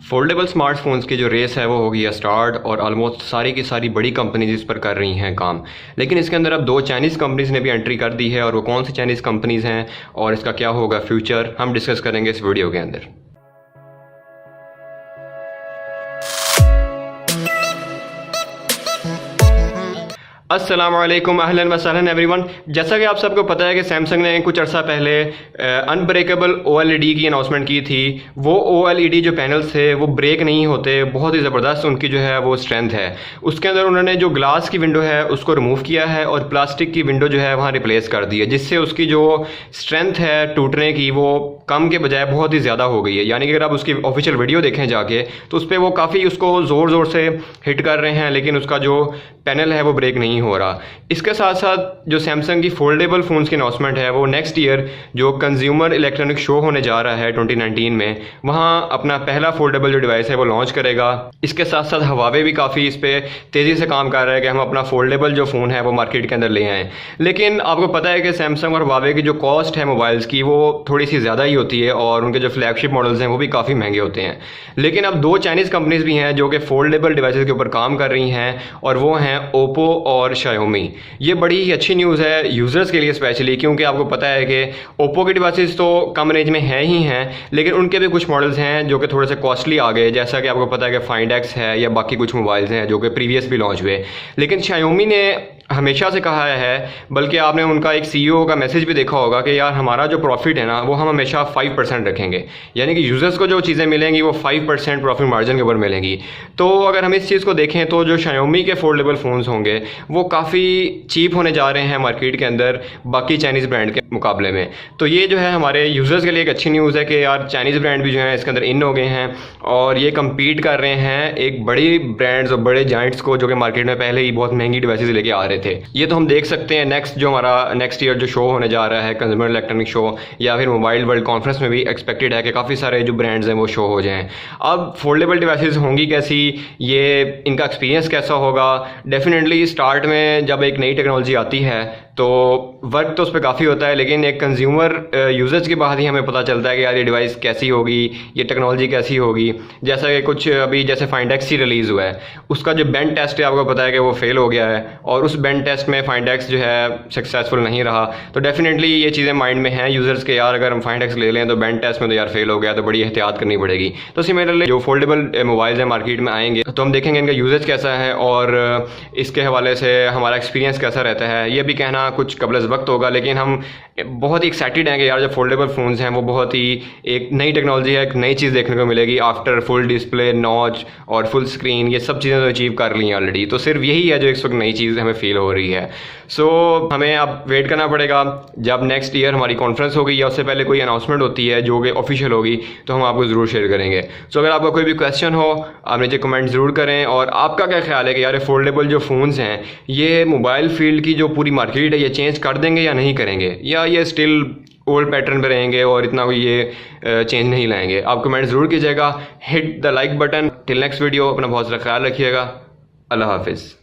Foldable smartphones की जो race है वो हो गई है स्टार्ट और ऑलमोस्ट सारी की सारी बड़ी कंपनीज इस पर कर रही हैं काम। लेकिन इसके अंदर अब 2 चाइनीज़ कंपनीज ने भी एंट्री कर दी है और वो कौन सी चाइनीज़ कंपनीज हैं और इसका क्या होगा फ्यूचर, हम डिस्कस करेंगे इस वीडियो के अंदर। अस्सलाम वालेकुम, अहलन व सहलन एवरीवन। जैसा कि आप सबको पता है कि सैमसंग ने कुछ अर्सा पहले अनब्रेकेबल OLED की अनाउंसमेंट की थी। वो OLED जो पैनल्स थे वो ब्रेक नहीं होते, बहुत ही ज़बरदस्त उनकी जो है वो स्ट्रेंथ है। उसके अंदर उन्होंने जो ग्लास की विंडो है उसको रिमूव किया है और प्लास्टिक की विंडो जो है वहाँ रिप्लेस कर दी है, जिससे उसकी जो स्ट्रेंथ है टूटने की वो कम के बजाय बहुत ही ज़्यादा हो गई है। यानी कि अगर आप उसकी ऑफिशियल वीडियो देखें जाके तो उस पर वो काफ़ी उसको ज़ोर ज़ोर से हिट कर रहे हैं, लेकिन उसका जो पैनल है वो ब्रेक नहीं हो रहा। इसके साथ साथ जो सैमसंग की फोल्डेबल फ़ोन्स की अनाउंसमेंट है वो नेक्स्ट ईयर जो कंज्यूमर इलेक्ट्रॉनिक शो होने जा रहा है 2019 में, वहाँ अपना पहला फोल्डेबल जो डिवाइस है वो लॉन्च करेगा। इसके साथ साथ हवावे भी काफ़ी इस पर तेज़ी से काम कर रहा है कि हम अपना फोल्डेबल जो फ़ोन है वो मार्केट के अंदर ले आएँ। लेकिन आपको पता है कि सैमसंग और हवावे की जो कॉस्ट है मोबाइल्स की वो थोड़ी सी ज़्यादा ही होती है और उनके जो फ्लैगशिप मॉडल्स हैं वो भी काफ़ी महंगे होते हैं। लेकिन अब 2 चाइनीज़ कंपनीज भी हैं जो कि फोल्डेबल डिवाइसेस के ऊपर काम कर रही हैं और वो हैं ओप्पो और शाओमी। ये बड़ी ही अच्छी न्यूज़ है यूज़र्स के लिए स्पेशली, क्योंकि आपको पता है कि ओप्पो के डिवाइसेस तो कम रेंज में हैं ही हैं, लेकिन उनके भी कुछ मॉडल्स हैं जो कि थोड़े से कॉस्टली आ गए, जैसा कि आपको पता है कि फाइंड एक्स है या बाकी कुछ मोबाइल्स हैं जो कि प्रीवियस भी लॉन्च हुए। लेकिन शाओमी ने हमेशा से कहा है, बल्कि आपने उनका एक CEO का मैसेज भी देखा होगा कि यार हमारा जो प्रॉफिट है ना वो हम हमेशा 5% रखेंगे, यानी कि यूज़र्स को जो चीज़ें मिलेंगी वो 5% प्रॉफिट मार्जिन के ऊपर मिलेंगी। तो अगर हम इस चीज़ को देखें तो जो शाओमी के फोल्डेबल फ़ोन्स होंगे वो काफ़ी चीप होने जा रहे हैं मार्केट के अंदर बाकी चाइनीज़ ब्रांड के मुकाबले में। तो ये जो है हमारे यूज़र्स के लिए एक अच्छी न्यूज़ है कि यार चाइनीज़ ब्रांड भी जो है इसके अंदर इन हो गए हैं और ये कम्पीट कर रहे हैं एक बड़ी ब्रांड्स और बड़े जाइंट्स को जो कि मार्केट में पहले ही बहुत महंगी डिवाइसेस लेके आ रहे थे। ये तो हम देख सकते हैं नेक्स्ट जो हमारा नेक्स्ट ईयर जो शो होने जा रहा है कंज्यूमर इलेक्ट्रॉनिक शो या फिर मोबाइल वर्ल्ड कॉन्फ्रेंस में भी एक्सपेक्टेड है कि काफ़ी सारे जो ब्रांड्स हैं वो शो हो जाएं। अब फोल्डेबल डिवाइसेस होंगी कैसी, ये इनका एक्सपीरियंस कैसा होगा। डेफिनेटली स्टार्ट में जब एक नई टेक्नोलॉजी आती है तो वर्क तो उस पर काफ़ी होता है, लेकिन एक कंज्यूमर यूजर्स के बाद ही हमें पता चलता है कि यार ये डिवाइस कैसी होगी, ये टेक्नोलॉजी कैसी होगी। जैसा कि कुछ अभी जैसे फाइंड एक्स ही रिलीज़ हुआ है, उसका जो बेंच टेस्ट है आपको पता है कि वो फेल हो गया है और उस बेंच टेस्ट में फाइंड एक्स जो है सक्सेसफुल नहीं रहा। तो डेफिनेटली ये चीज़ें माइंड में हैं यूज़र्स के, यार अगर हम फाइंड एक्स ले लें तो बेंच टेस्ट में तो यार फेल हो गया, तो बड़ी एहतियात करनी पड़ेगी। तो सिमिलरली जो फोल्डेबल मोबाइल्स हैं मार्केट में आएंगे तो हम देखेंगे इनका यूजेज कैसा है और इसके हवाले से हमारा एक्सपीरियंस कैसा रहता है। ये भी कहना कुछ कबल वक्त होगा, लेकिन हम बहुत ही एक्साइटेड हैं कि यार जो फोल्डेबल फ़ोन्स हैं वो बहुत ही एक नई टेक्नोलॉजी है, एक नई चीज़ देखने को मिलेगी आफ्टर फुल डिस्प्ले नॉच और फुल स्क्रीन। ये सब चीज़ें तो अचीव कर ली हैं ऑलरेडी, तो सिर्फ यही है जो इस वक्त नई चीज़ हमें फील हो रही है। सो हमें अब वेट करना पड़ेगा जब नेक्स्ट ईयर हमारी कॉन्फ्रेंस होगी या उससे पहले कोई अनाउंसमेंट होती है जो कि ऑफिशियल होगी तो हम आपको ज़रूर शेयर करेंगे। सो अगर आपका कोई भी क्वेश्चन हो आप नीचे कमेंट ज़रूर करें और आपका क्या ख्याल है कि यार फोल्डेबल जो फ़ोन्स हैं ये मोबाइल फील्ड की जो पूरी मार्केट है ये चेंज कर देंगे या नहीं करेंगे, या ये स्टिल ओल्ड पैटर्न पे रहेंगे और इतना कोई ये चेंज नहीं लाएंगे। आप कमेंट ज़रूर कीजिएगा, hit the like button. Till next video, अपना बहुत सारा ख्याल रखिएगा। अल्लाह हाफिज़।